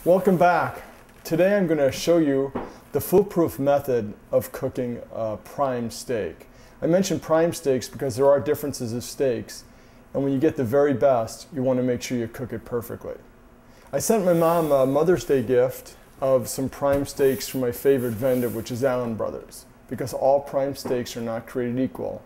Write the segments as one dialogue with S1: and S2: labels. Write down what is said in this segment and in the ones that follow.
S1: Welcome back. Today I'm going to show you the foolproof method of cooking a prime steak. I mentioned prime steaks because there are differences of steaks, and when you get the very best, you want to make sure you cook it perfectly. I sent my mom a Mother's Day gift of some prime steaks from my favorite vendor, which is Allen Brothers, because all prime steaks are not created equal,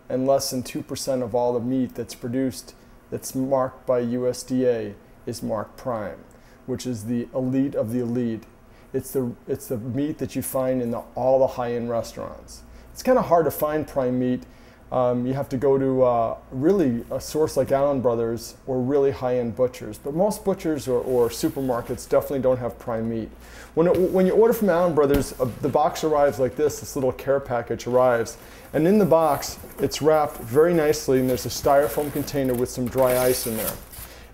S1: and less than 2% of all the meat that's produced that's marked by USDA is marked prime, which is the elite of the elite. It's the meat that you find in all the high-end restaurants. It's kind of hard to find prime meat. You have to go to really a source like Allen Brothers or really high-end butchers. But most butchers or supermarkets definitely don't have prime meat. When you order from Allen Brothers, the box arrives like this little care package arrives. And in the box, it's wrapped very nicely, and there's a styrofoam container with some dry ice in there.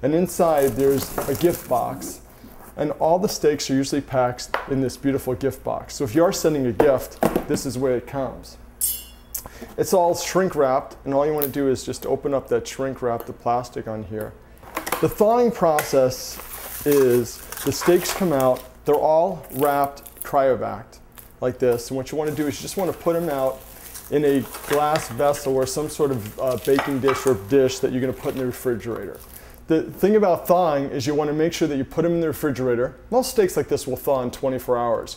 S1: And inside, there's a gift box. And all the steaks are usually packed in this beautiful gift box. So if you are sending a gift, this is where it comes. It's all shrink wrapped, and all you want to do is just open up that shrink wrap, the plastic on here. The thawing process is the steaks come out, they're all wrapped cryovac like this. And what you want to do is you just want to put them out in a glass vessel or some sort of baking dish or dish that you're going to put in the refrigerator. The thing about thawing is you want to make sure that you put them in the refrigerator. Most steaks like this will thaw in 24 hours.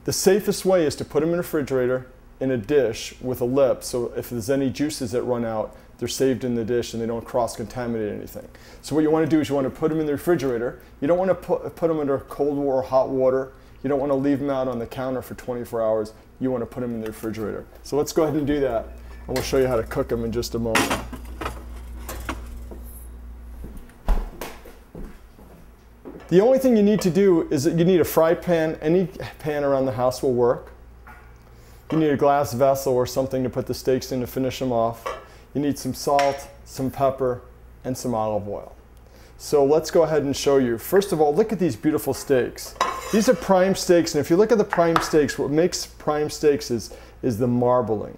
S1: The safest way is to put them in the refrigerator in a dish with a lip, so if there's any juices that run out, they're saved in the dish and they don't cross-contaminate anything. So what you want to do is you want to put them in the refrigerator. You don't want to put them under cold or hot water. You don't want to leave them out on the counter for 24 hours. You want to put them in the refrigerator. So let's go ahead and do that, and we'll show you how to cook them in just a moment. The only thing you need to do is that you need a fry pan. Any pan around the house will work. You need a glass vessel or something to put the steaks in to finish them off. You need some salt, some pepper, and some olive oil. So let's go ahead and show you. First of all, look at these beautiful steaks. These are prime steaks, and if you look at the prime steaks, what makes prime steaks is the marbling.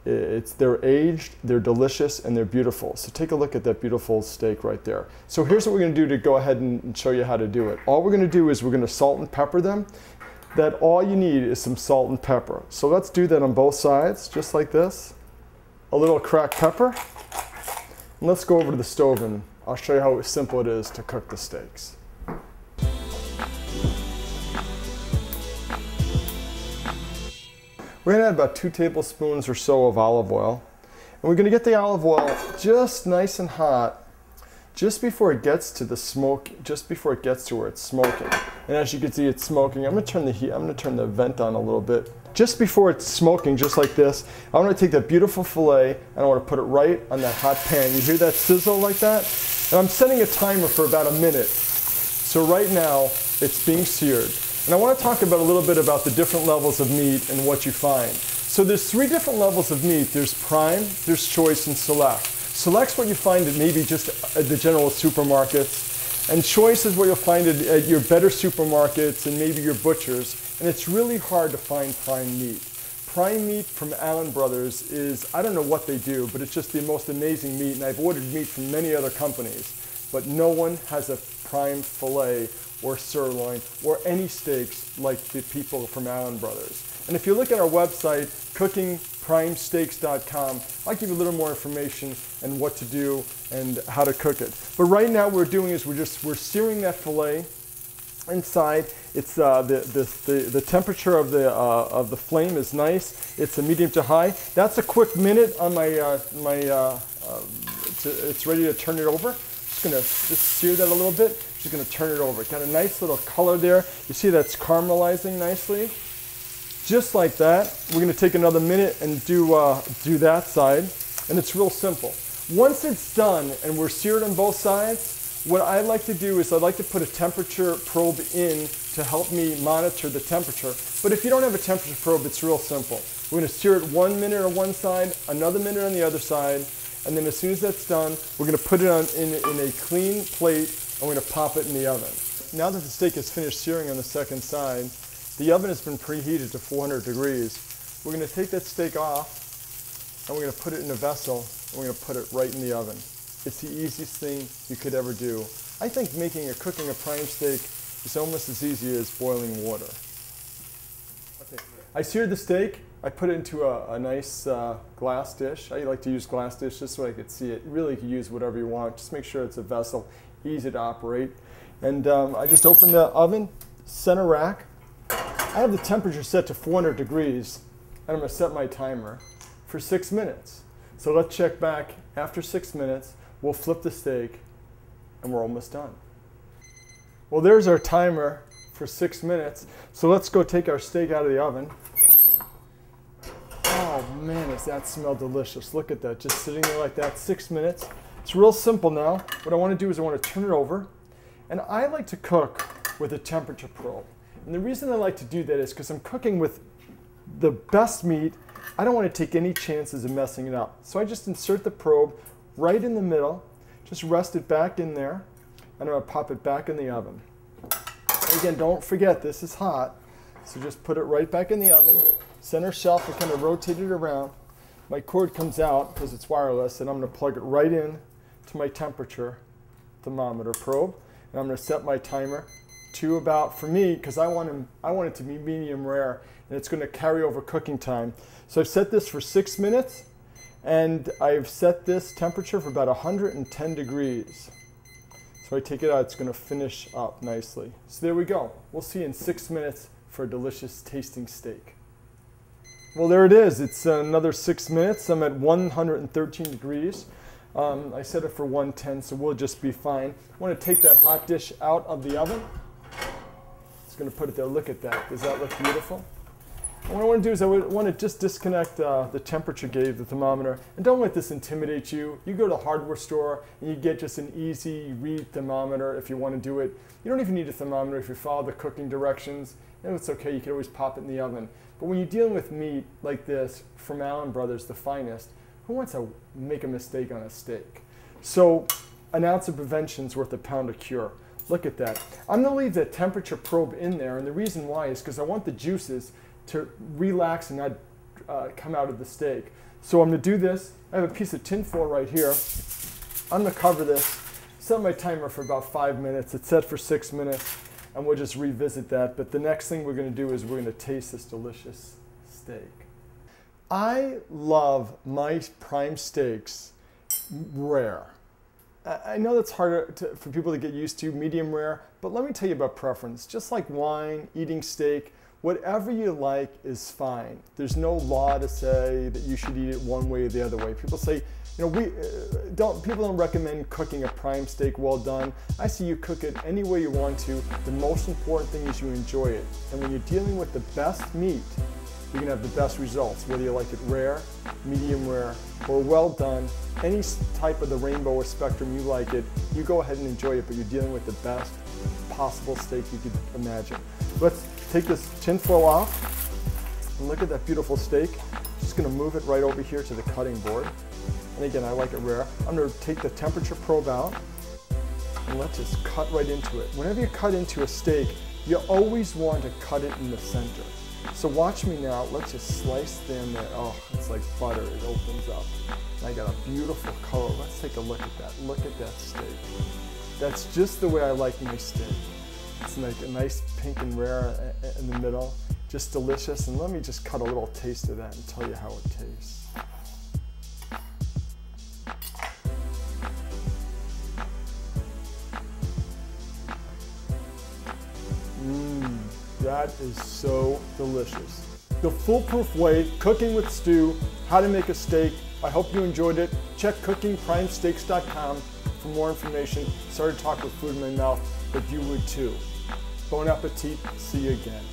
S1: They're aged, they're delicious, and they're beautiful. So take a look at that beautiful steak right there. So here's what we're going to do to go ahead and show you how to do it. All we're going to do is we're going to salt and pepper them. That all you need is some salt and pepper. So let's do that on both sides, just like this. A little cracked pepper. And let's go over to the stove and I'll show you how simple it is to cook the steaks. We're going to add about 2 tablespoons or so of olive oil. And we're going to get the olive oil just nice and hot just before it gets to the smoke, just before it gets to where it's smoking. And as you can see, it's smoking. I'm going to turn the heat, I'm going to turn the vent on a little bit. Just before it's smoking, just like this, I want to take that beautiful filet and I want to put it right on that hot pan. You hear that sizzle like that? And I'm setting a timer for about a minute. So right now, it's being seared. And I want to talk about a little bit about the different levels of meat and what you find. So there's 3 different levels of meat. There's prime, there's choice, and select. Select's what you find at maybe just at the general supermarkets. And choice is what you'll find at your better supermarkets and maybe your butchers. And it's really hard to find prime meat. Prime meat from Allen Brothers is, I don't know what they do, but it's just the most amazing meat. And I've ordered meat from many other companies, but no one has a prime filet or sirloin or any steaks like the people from Allen Brothers. And if you look at our website, cookingprimesteaks.com, I'll give you a little more information and what to do and how to cook it. But right now what we're doing is we're searing that filet inside. It's the temperature of the flame is nice. It's a medium to high. That's a quick minute on my it's ready to turn it over. Just gonna sear that a little bit. Just gonna turn it over. Got a nice little color there. You see that's caramelizing nicely. Just like that. We're gonna take another minute and do that side, and it's real simple. Once it's done and we're seared on both sides, what I like to do is I like to put a temperature probe in to help me monitor the temperature. But if you don't have a temperature probe, it's real simple. We're gonna sear it 1 minute on one side, another minute on the other side, and then as soon as that's done, we're gonna put it in a clean plate and we're gonna pop it in the oven. Now that the steak is finished searing on the second side, the oven has been preheated to 400 degrees. We're going to take that steak off and we're going to put it in a vessel and we're going to put it right in the oven. It's the easiest thing you could ever do. I think cooking a prime steak It's almost as easy as boiling water. Okay. I seared the steak. I put it into a nice glass dish. I like to use glass dish just so I could see it. Really, you can use whatever you want. Just make sure it's a vessel, easy to operate. And I just opened the oven, center rack. I have the temperature set to 400 degrees, and I'm going to set my timer for 6 minutes. So let's check back after 6 minutes. We'll flip the steak, and we're almost done. Well, there's our timer for 6 minutes. So let's go take our steak out of the oven. Oh man, does that smell delicious. Look at that, just sitting there like that, 6 minutes. It's real simple now. What I want to do is I want to turn it over. And I like to cook with a temperature probe. And the reason I like to do that is because I'm cooking with the best meat. I don't want to take any chances of messing it up. So I just insert the probe right in the middle, just rest it back in there, and I'm going to pop it back in the oven. And again, don't forget, this is hot, so just put it right back in the oven. Center shelf, I kind of rotate it around. My cord comes out because it's wireless, and I'm going to plug it right in to my temperature thermometer probe. And I'm going to set my timer to about, for me, because I want it to be medium rare, and it's going to carry over cooking time. So I've set this for 6 minutes, and I've set this temperature for about 110 degrees. So I take it out, it's going to finish up nicely. So there we go. We'll see you in 6 minutes for a delicious tasting steak. Well, there it is. It's another 6 minutes. I'm at 113 degrees. I set it for 110, so we'll just be fine. I want to take that hot dish out of the oven. Just going to put it there. Look at that. Does that look beautiful? And what I want to do is I want to just disconnect the temperature gauge, the thermometer, and don't let this intimidate you. You go to the hardware store and you get just an easy read thermometer if you want to do it. You don't even need a thermometer if you follow the cooking directions. And it's okay, you can always pop it in the oven. But when you're dealing with meat like this from Allen Brothers, the finest, who wants to make a mistake on a steak? So an ounce of prevention is worth a pound of cure. Look at that. I'm going to leave the temperature probe in there, and the reason why is because I want the juices to relax and not come out of the steak. So I'm going to do this. I have a piece of tin foil right here. I'm going to cover this, set my timer for about 5 minutes. It's set for 6 minutes, and we'll just revisit that. But the next thing we're going to do is we're going to taste this delicious steak. I love my prime steaks rare. I know that's harder for people to get used to, medium rare, but let me tell you about preference. Just like wine, eating steak, whatever you like is fine. There's no law to say that you should eat it one way or the other way. People say, you know, people don't recommend cooking a prime steak well done. I say you cook it any way you want to. The most important thing is you enjoy it. And when you're dealing with the best meat, you're going to have the best results, whether you like it rare, medium rare, or well done. Any type of the rainbow or spectrum you like it, you go ahead and enjoy it, but you're dealing with the best possible steak you could imagine. Let's take this tin foil off, and look at that beautiful steak. Just going to move it right over here to the cutting board. And again, I like it rare. I'm going to take the temperature probe out, and let's just cut right into it. Whenever you cut into a steak, you always want to cut it in the center. So watch me now. Let's just slice them there. Oh, it's like butter. It opens up. And I got a beautiful color. Let's take a look at that. Look at that steak. That's just the way I like my steak. It's like a nice pink and rare in the middle. Just delicious. And let me just cut a little taste of that and tell you how it tastes. That is so delicious. The Foolproof Way, Cooking with Stu, How to Make a Steak. I hope you enjoyed it. Check cookingprimesteaks.com for more information. Sorry to talk with food in my mouth, but you would too. Bon appetit. See you again.